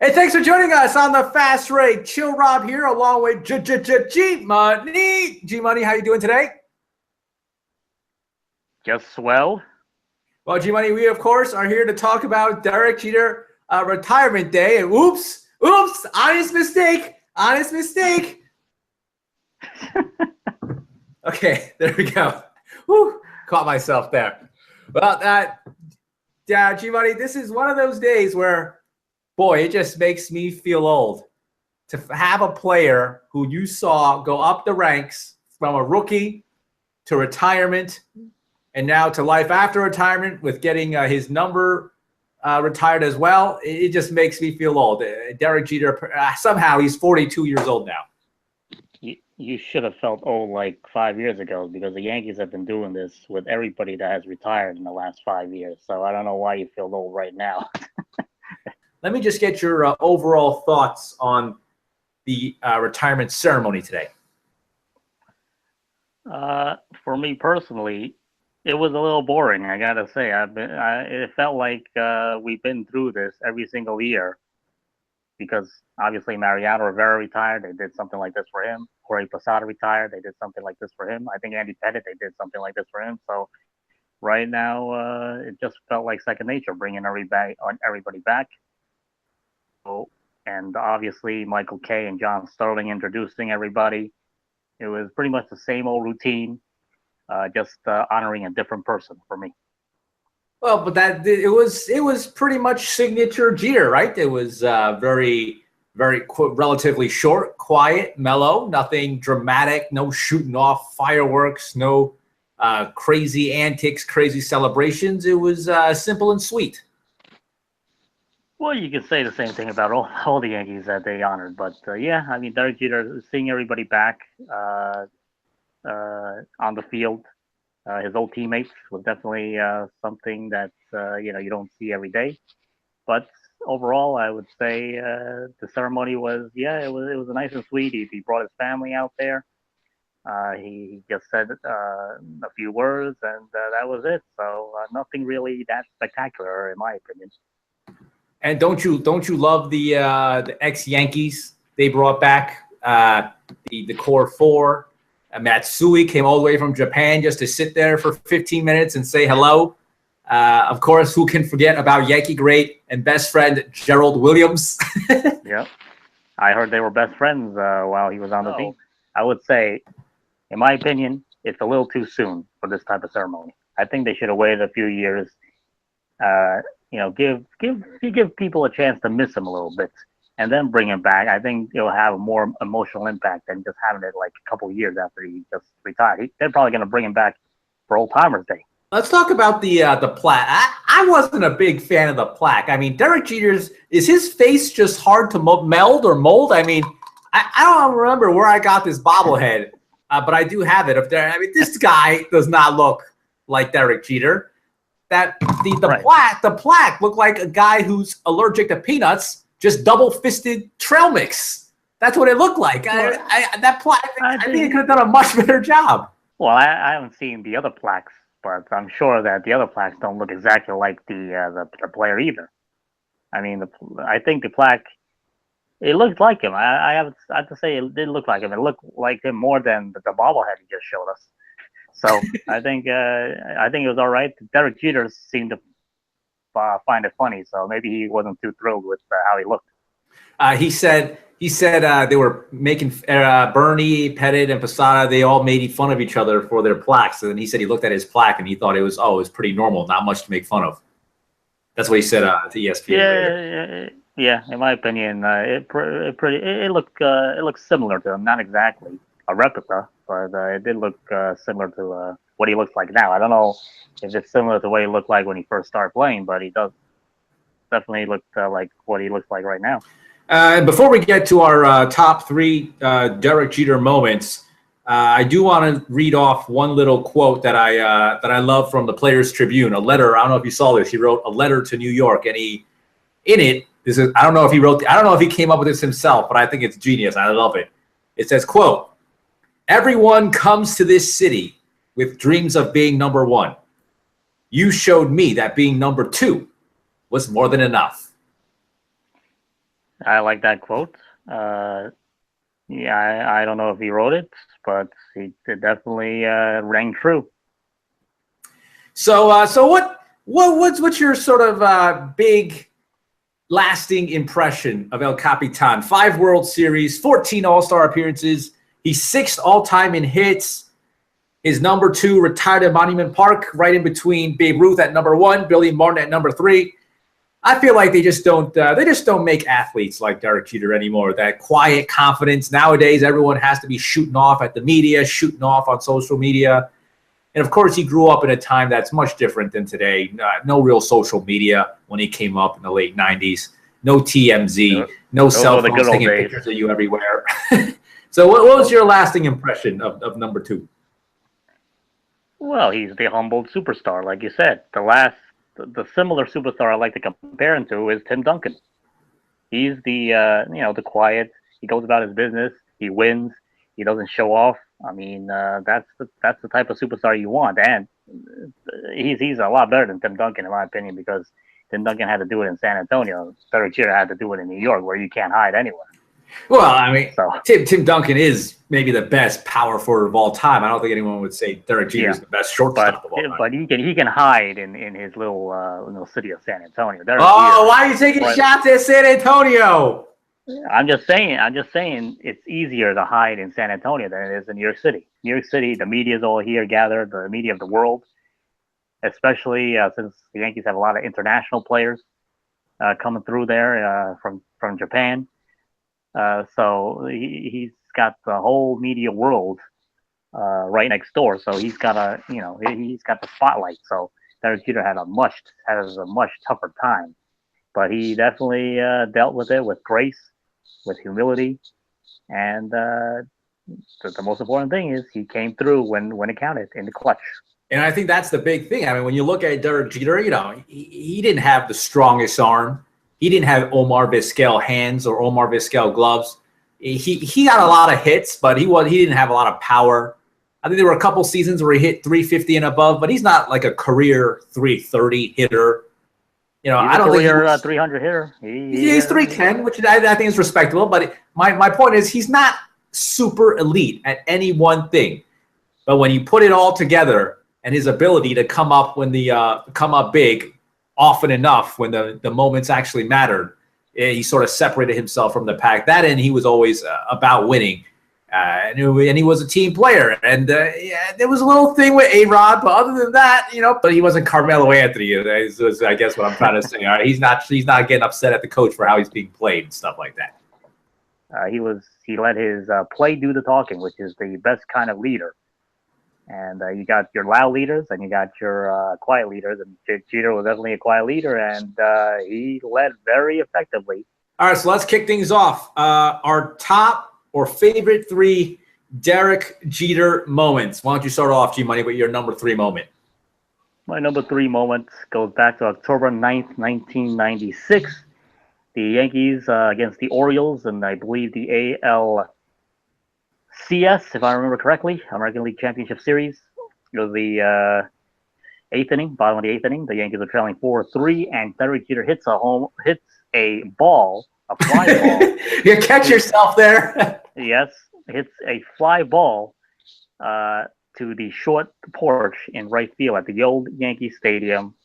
Hey, thanks for joining us on the Fast Rate. Chill Rob here, along with G-Money. G-Money, how you doing today? Just swell. Well, G-Money, we, of course, are here to talk about Derek Jeter retirement day. And oops, honest mistake. Okay, there we go. Whew, caught myself there. Well, G-Money, this is one of those days where, boy, it just makes me feel old to have a player who you saw go up the ranks from a rookie to retirement and now to life after retirement with getting his number retired as well. It just makes me feel old. Derek Jeter, somehow he's 42 years old now. You should have felt old like 5 years ago, because the Yankees have been doing this with everybody that has retired in the last 5 years. So I don't know why you feel old right now. Let me just get your overall thoughts on the retirement ceremony today. For me personally, it was a little boring. I gotta say, it felt like we've been through this every single year, because obviously Mariano Rivera retired. They did something like this for him. Jorge Posada retired. They did something like this for him. I think Andy Pettitte, they did something like this for him. So right now, it just felt like second nature, bringing everybody back. And obviously Michael Kay and John Sterling introducing everybody. It was pretty much the same old routine, just honoring a different person for me. Well, but it was pretty much signature Jeter, right? It was very relatively short, quiet, mellow, nothing dramatic, no shooting off fireworks, no crazy antics, crazy celebrations. It was simple and sweet. Well, you could say the same thing about all the Yankees that they honored, but yeah, I mean, Derek Jeter, seeing everybody back on the field, his old teammates, was definitely something that you don't see every day. But overall, I would say the ceremony was, it was nice and sweet. He brought his family out there. He just said a few words, and that was it. So nothing really that spectacular, in my opinion. And don't you love the ex-Yankees they brought back, the core four? Matsui came all the way from Japan just to sit there for 15 minutes and say hello. Of course, who can forget about Yankee great and best friend Gerald Williams? Yeah, I heard they were best friends while he was on the team. I would say, in my opinion, it's a little too soon for this type of ceremony. I think they should have waited a few years. Give people a chance to miss him a little bit, and then bring him back. I think it'll have a more emotional impact than just having it like a couple of years after he just retired. They're probably going to bring him back for Old Timers Day. Let's talk about the plaque. I wasn't a big fan of the plaque. I mean, Derek Jeter's, is his face just hard to meld or mold? I mean, I don't remember where I got this bobblehead, but I do have it up there. I mean, this guy does not look like Derek Jeter. That the plaque looked like a guy who's allergic to peanuts, just double-fisted trail mix. That's what it looked like. That plaque, I think it could have done a much better job. Well, I haven't seen the other plaques, but I'm sure that the other plaques don't look exactly like the player either. I mean, I think the plaque, it looked like him. I have to say it did look like him. It looked like him more than the bobblehead he just showed us. So I think it was all right. Derek Jeter seemed to find it funny, so maybe he wasn't too thrilled with how he looked. He said they were making Bernie, Pettitte, and Posada. They all made fun of each other for their plaques. And then he said he looked at his plaque and he thought it was pretty normal, not much to make fun of. That's what he said to ESPN. Yeah. In my opinion, it looked similar to him. Not exactly a replica, but it did look similar to what he looks like now. I don't know if it's similar to what he looked like when he first started playing, but he does definitely look like what he looks like right now. Before we get to our top three Derek Jeter moments, I do want to read off one little quote that I love from the Players Tribune. A letter. I don't know if you saw this. He wrote a letter to New York, and I don't know if he came up with this himself, but I think it's genius. I love it. It says, quote, "Everyone comes to this city with dreams of being number one. You showed me that being number two was more than enough." I like that quote. Yeah, I don't know if he wrote it, but it definitely rang true. So, what's your sort of big lasting impression of El Capitan? 5 World Series, 14 All-Star appearances. He's 6th all-time in hits. His number 2 retired at Monument Park, right in between Babe Ruth at number 1, Billy Martin at number 3. I feel like they just don't make athletes like Derek Jeter anymore. That quiet confidence. Nowadays, everyone has to be shooting off at the media, shooting off on social media. And of course, he grew up in a time that's much different than today. No real social media when he came up in the late 90s. No TMZ, no cell phones taking pictures of you everywhere. So what was your lasting impression of number 2? Well, he's the humbled superstar, like you said. The similar superstar I like to compare him to is Tim Duncan. He's the the quiet. He goes about his business. He wins. He doesn't show off. I mean, that's the type of superstar you want, and he's a lot better than Tim Duncan in my opinion, because Tim Duncan had to do it in San Antonio. Derek Jeter had to do it in New York, where you can't hide anywhere. Well, I mean, Tim Duncan is maybe the best power forward of all time. I don't think anyone would say Derek Jeter is the best shortstop of all time. But he can hide in his little city of San Antonio. Derek Jeter, why are you taking shots at San Antonio? I'm just saying it's easier to hide in San Antonio than it is in New York City. New York City, the media is all here gathered, the media of the world, especially since the Yankees have a lot of international players coming through there from Japan. So he's got the whole media world right next door. So he's got he's got the spotlight. So Derek Jeter has a much tougher time, but he definitely dealt with it with grace, with humility, and the most important thing is he came through when it counted in the clutch. And I think that's the big thing. I mean, when you look at Derek Jeter, he didn't have the strongest arm. He didn't have Omar Vizquel hands or Omar Vizquel gloves. He got a lot of hits, but he didn't have a lot of power. I think there were a couple seasons where he hit 350 and above, but he's not like a career 330 hitter. I don't think he's a 300 hitter. He's 310, which I think is respectable. But my point is he's not super elite at any one thing. But when you put it all together and his ability to come up big often enough when the moments actually mattered, he sort of separated himself from the pack. That and he was always about winning. And he was a team player. And there was a little thing with A-Rod, but other than that, but he wasn't Carmelo Anthony. Is I guess what I'm trying to say. All right? He's not getting upset at the coach for how he's being played and stuff like that. He let his play do the talking, which is the best kind of leader. And you got your loud leaders and you got your quiet leaders. And Jeter was definitely a quiet leader, and he led very effectively. All right, so let's kick things off. Our top or favorite 3 Derek Jeter moments. Why don't you start off, G-Money, with your number 3 moment? My number 3 moment goes back to October 9th, 1996. The Yankees against the Orioles, and I believe the ALCS, if I remember correctly, American League Championship Series. It was the 8th inning, bottom of the 8th inning. The Yankees are trailing 4-3, and Derek Jeter hits a fly ball. You catch yourself there. Yes, hits a fly ball to the short porch in right field at the old Yankee Stadium.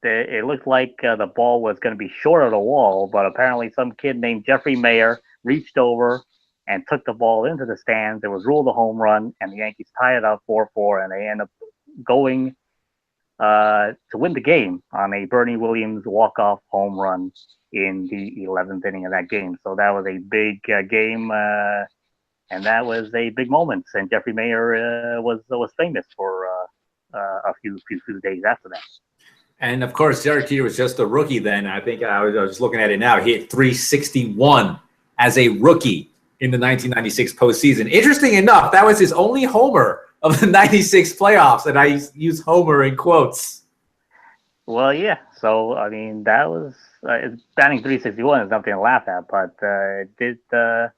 It looked like the ball was going to be short of the wall, but apparently some kid named Jeffrey Mayer reached over and took the ball into the stands. It was ruled a home run, and the Yankees tied it up 4-4, and they end up going to win the game on a Bernie Williams walk-off home run in the 11th inning of that game. So that was a big game, and that was a big moment. And Jeffrey Mayer was famous for a few days after that. And of course, Derek Jeter was just a rookie then. I think I was looking at it now. He hit 361 as a rookie in the 1996 postseason. Interesting enough, that was his only homer of the 96 playoffs, and I use homer in quotes. Well, yeah. So, I mean, that was batting 361 is nothing to laugh at, but it did. I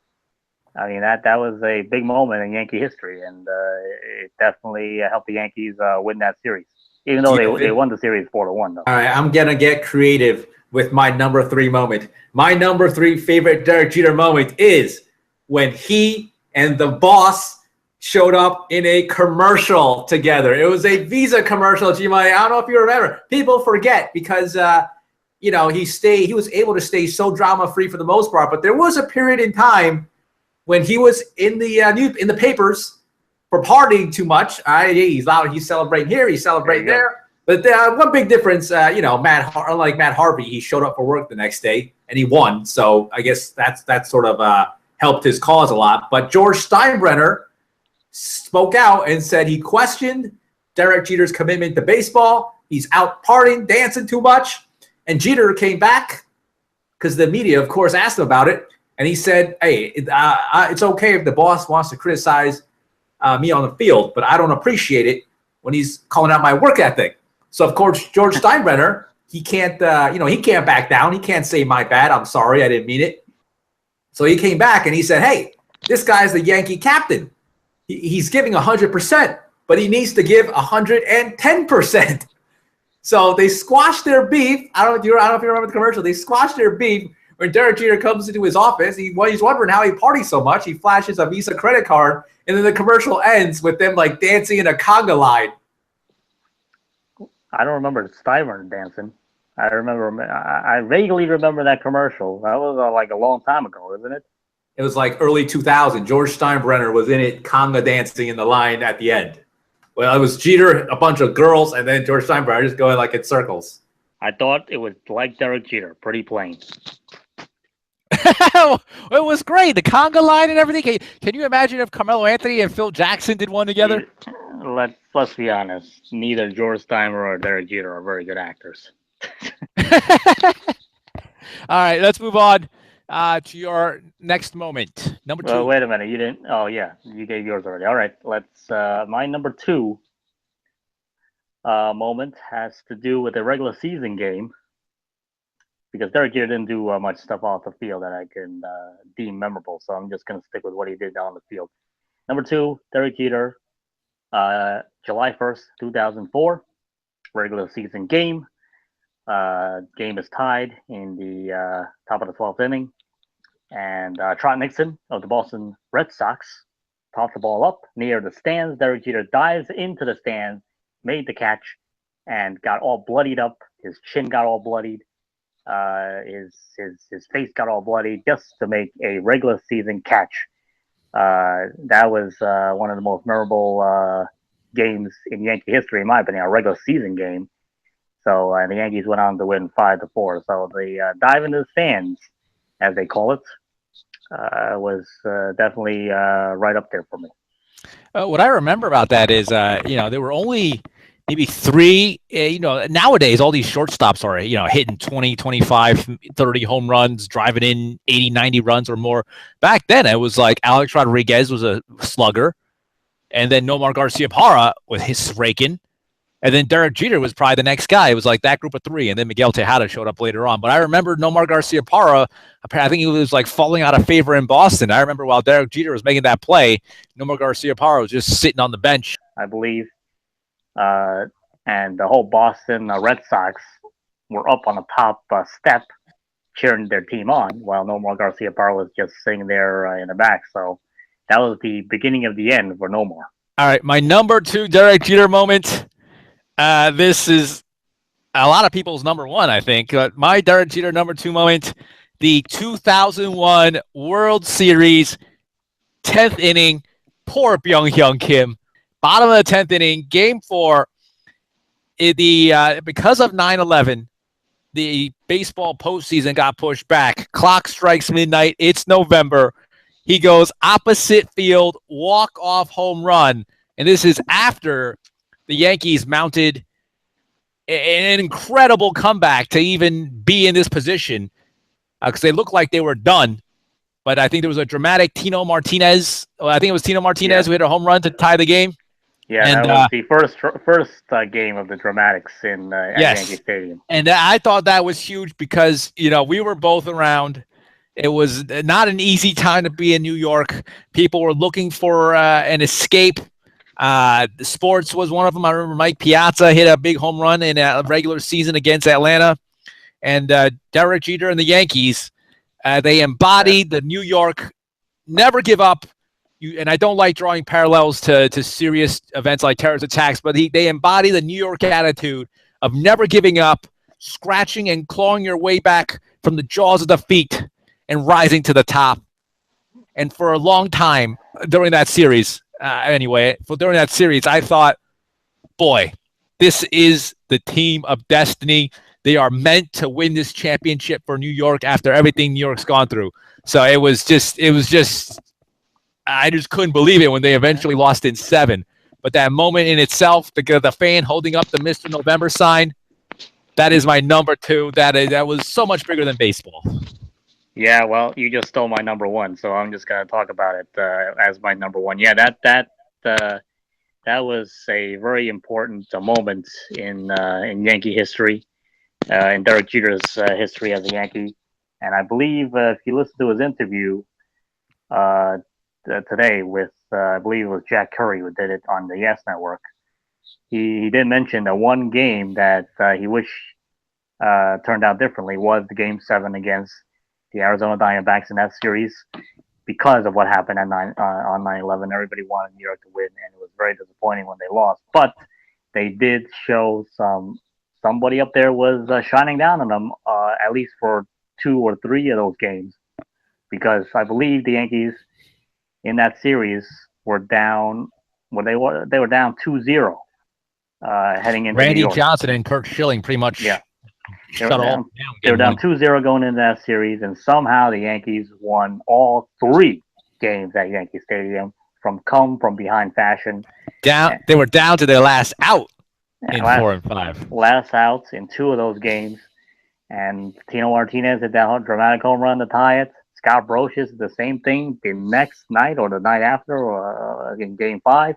mean, that was a big moment in Yankee history, and it definitely helped the Yankees win that series. Even though they won the series 4-1, though. All right, I'm gonna get creative with my number 3 moment. My number 3 favorite Derek Jeter moment is when he and the boss showed up in a commercial together. It was a Visa commercial, G-Money. I don't know if you remember. People forget because, he was able to stay so drama-free for the most part. But there was a period in time when he was in the papers for partying too much. He's loud. He's celebrating here. He's celebrating there. But one big difference, unlike Matt Harvey, he showed up for work the next day and he won. So I guess that sort of helped his cause a lot. But George Steinbrenner spoke out and said he questioned Derek Jeter's commitment to baseball. He's out partying, dancing too much. And Jeter came back because the media, of course, asked him about it. And he said, hey, it's okay if the boss wants to criticize me on the field, but I don't appreciate it when he's calling out my work ethic. So, of course, George Steinbrenner, he can't back down. He can't say my bad. I'm sorry. I didn't mean it. So he came back and he said, hey, this guy's the Yankee captain. He's giving 100%, but he needs to give 110%. So they squashed their beef. I don't know if you remember the commercial. They squashed their beef when Derek Jeter comes into his office. He's wondering how he parties so much. He flashes a Visa credit card, and then the commercial ends with them like dancing in a conga line. I don't remember Steinbrenner dancing. I vaguely remember that commercial. That was like a long time ago, isn't it? It was like early 2000. George Steinbrenner was in it, conga dancing in the line at the end. Well, it was Jeter, a bunch of girls, and then George Steinbrenner just going like in circles. I thought it was like Derek Jeter, pretty plain. It was great. The conga line and everything. Can you imagine if Carmelo Anthony and Phil Jackson did one together? Let's be honest. Neither George Steinbrenner or Derek Jeter are very good actors. All right, let's move on to your next moment. Number 2. Wait a minute. You didn't. Oh yeah, you gave yours already. All right. Let's. My number 2 moment has to do with a regular season game because Derek Jeter didn't do much stuff off the field that I can deem memorable. So I'm just going to stick with what he did on the field. Number 2, Derek Jeter, July 1st, 2004, regular season game. Game is tied in the top of the 12th inning. And Trot Nixon of the Boston Red Sox popped the ball up near the stands. Derek Jeter dives into the stands, made the catch, and got all bloodied up. His chin got all bloodied. His face got all bloody just to make a regular season catch. That was one of the most memorable games in Yankee history, in my opinion, a regular season game. So the Yankees went on to win 5-4. So the dive into the stands, as they call it, was definitely right up there for me. What I remember about that is, there were only maybe 3, nowadays all these shortstops are, hitting 20, 25, 30 home runs, driving in 80, 90 runs or more. Back then, it was like Alex Rodriguez was a slugger, and then Nomar Garciaparra with his raking, and then Derek Jeter was probably the next guy. It was like that group of 3, and then Miguel Tejada showed up later on. But I remember Nomar Garciaparra, I think he was like falling out of favor in Boston. I remember while Derek Jeter was making that play, Nomar Garciaparra was just sitting on the bench. I believe. And the whole Boston Red Sox were up on the top step cheering their team on, while Nomar Garciaparra was just sitting there in the back. So that was the beginning of the end for Nomar. All right, my number 2 Derek Jeter moment. This is a lot of people's number 1, I think. My Derek Jeter number 2 moment, the 2001 World Series 10th inning. Poor Byung-Hyun Kim. Bottom of the 10th inning, Game 4. Because of 9/11, the baseball postseason got pushed back. Clock strikes midnight. It's November. He goes opposite field, walk-off home run. And this is after the Yankees mounted an incredible comeback to even be in this position because they looked like they were done. But I think there was a dramatic Tino Martinez. I think it was Tino Martinez who hit a home run to tie the game. Yeah, and that was the first game of the dramatics in at Yankee Stadium. And I thought that was huge because, we were both around. It was not an easy time to be in New York. People were looking for an escape. The sports was one of them. I remember Mike Piazza hit a big home run in a regular season against Atlanta. And Derek Jeter and the Yankees, they embody the New York never give up. And I don't like drawing parallels to serious events like terrorist attacks, but they embody the New York attitude of never giving up, scratching and clawing your way back from the jaws of defeat and rising to the top. And for a long time during that series, during that series, I thought, boy, this is the team of destiny. They are meant to win this championship for New York after everything New York's gone through. So it was just, I just couldn't believe it when they eventually lost in 7. But that moment in itself, the fan holding up the Mr. November sign, that is my number 2. That was so much bigger than baseball. Yeah, well, you just stole my number 1, so I'm just gonna talk about it as my number 1. Yeah, that was a very important moment in Yankee history, in Derek Jeter's history as a Yankee. And I believe if you listen to his interview today with, I believe it was Jack Curry who did it on the Yes Network, he did mention that one game that he wished turned out differently was the Game 7 against the Arizona Diamondbacks in that series, because of what happened on 9/11. Everybody wanted New York to win, and it was very disappointing when they lost. But they did show somebody up there was shining down on them, at least for 2 or 3 of those games, because I believe the Yankees in that series were down. Well, they were down 2-0 heading into Randy New York. Johnson and Kurt Schilling pretty much. Yeah. They were down 2-0 going into that series, and somehow the Yankees won all 3 games at Yankee Stadium from behind fashion. They were down to their last out in 4 and 5. Last outs in 2 of those games, and Tino Martinez hit that dramatic home run to tie it. Scott Brocious did the same thing the next night or the night after, or in Game 5.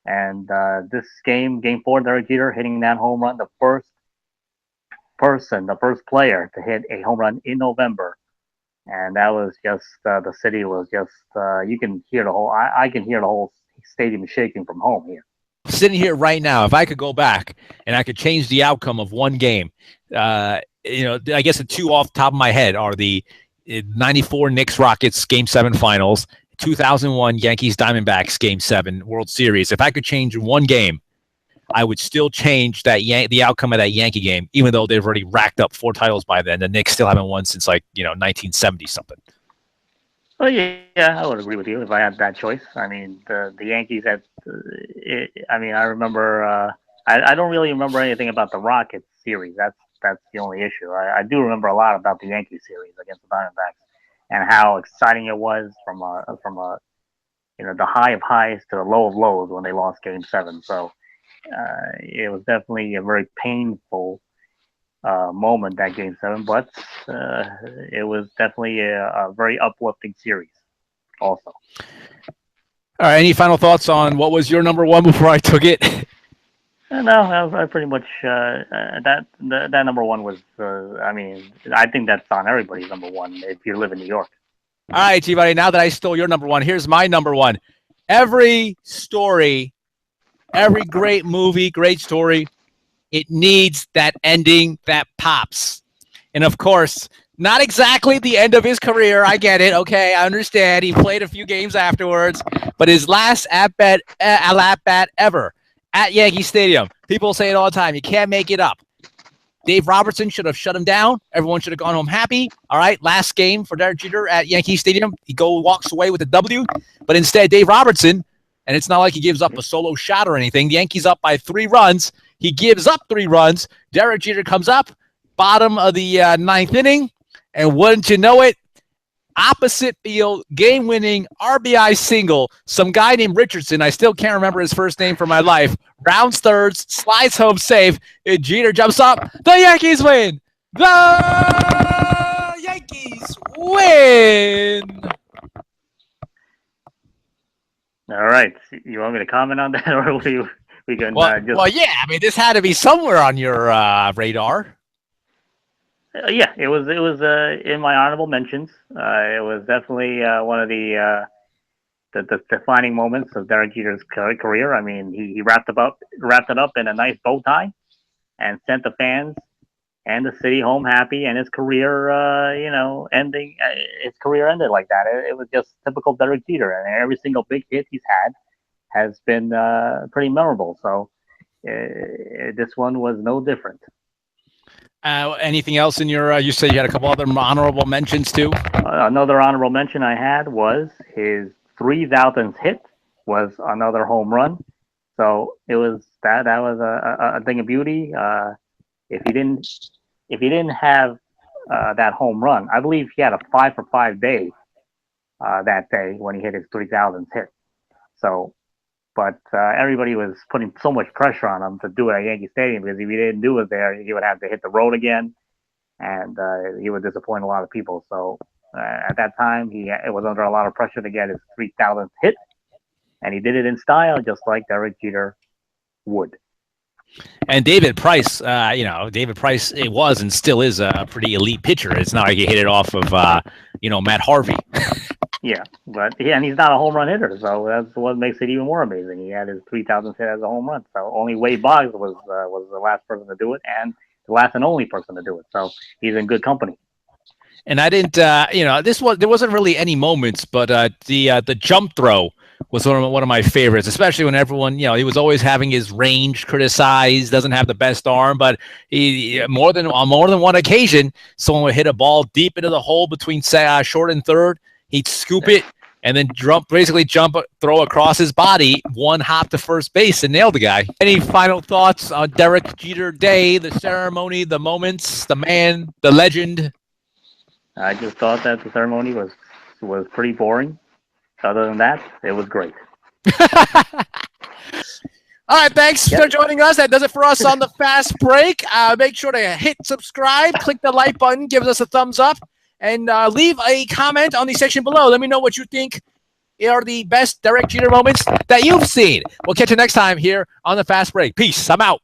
And this Game 4, Derek Jeter hitting that home run, the first player to hit a home run in November, and that was just the city was just you can hear the whole. I can hear the whole stadium shaking from home here. Sitting here right now, if I could go back and I could change the outcome of one game, I guess the 2 off the top of my head are the 94 Knicks Rockets Game 7 Finals, 2001 Yankees Diamondbacks Game 7 World Series. If I could change one game, I would still change the outcome of that Yankee game, even though they've already racked up 4 titles by then. The Knicks still haven't won since 1970 something. Oh yeah, I would agree with you if I had that choice. I mean, the Yankees had. I remember. I don't really remember anything about the Rockets series. That's the only issue. I do remember a lot about the Yankee series against the Diamondbacks and how exciting it was from the high of highs to the low of lows when they lost Game 7. So. It was definitely a very painful moment, that Game 7, but it was definitely a very uplifting series also. All right, any final thoughts on what was your number 1 before I took it? No, I pretty much that number 1 was. I think that's on everybody's number 1 if you live in New York. All right, G-Buddy, now that I stole your number 1, here's my number 1. Every story, every great movie, great story, it needs that ending that pops. And of course, not exactly the end of his career. I get it. Okay, I understand. He played a few games afterwards, but his last at-bat ever at Yankee Stadium. People say it all the time. You can't make it up. Dave Robertson should have shut him down. Everyone should have gone home happy. All right, last game for Derek Jeter at Yankee Stadium. He walks away with a W, but instead Dave Robertson, and it's not like he gives up a solo shot or anything. The Yankees up by 3 runs. He gives up 3 runs. Derek Jeter comes up, bottom of the 9th inning, and wouldn't you know it, opposite field, game-winning RBI single. Some guy named Richardson, I still can't remember his first name for my life, rounds thirds, slides home safe, and Jeter jumps up. The Yankees win! The Yankees win! All right. You want me to comment on that, or we can Well, yeah. I mean, this had to be somewhere on your radar. Yeah, it was in my honorable mentions. It was definitely one of the defining moments of Derek Jeter's career. I mean, he wrapped it up in a nice bow tie and sent the fans and the city home happy, and his career, ending. His career ended like that. It was just typical Derek Jeter, and every single big hit he's had has been pretty memorable. So this one was no different. Anything else in your? You said you had a couple other honorable mentions too. Another honorable mention I had was his 3,000th hit was another home run. So it was that was a thing of beauty. If he didn't have that home run, I believe he had a 5-for-5 day that day when he hit his 3,000th hit. So, but everybody was putting so much pressure on him to do it at Yankee Stadium, because if he didn't do it there, he would have to hit the road again, and he would disappoint a lot of people. So at that time, it was under a lot of pressure to get his 3,000th hit, and he did it in style, just like Derek Jeter would. And David Price, David Price, it was and still is a pretty elite pitcher. It's not like he hit it off of, Matt Harvey. Yeah, and he's not a home run hitter, so that's what makes it even more amazing. He had his 3,000th hit as a home run. So only Wade Boggs was the last person to do it, and the last and only person to do it. So he's in good company. And I didn't, there wasn't really any moments, but the jump throw was one of my favorites, especially when everyone, he was always having his range criticized, doesn't have the best arm, but on more than one occasion, someone would hit a ball deep into the hole between short and third. He'd scoop it and then throw across his body, one hop to first base, and nail the guy. Any final thoughts on Derek Jeter Day, the ceremony, the moments, the man, the legend? I just thought that the ceremony was pretty boring. Other than that, it was great. All right, thanks for joining us. That does it for us on the Fast Break. Make sure to hit subscribe, click the like button, give us a thumbs up, and leave a comment on the section below. Let me know what you think are the best Derek Jeter moments that you've seen. We'll catch you next time here on the Fast Break. Peace. I'm out.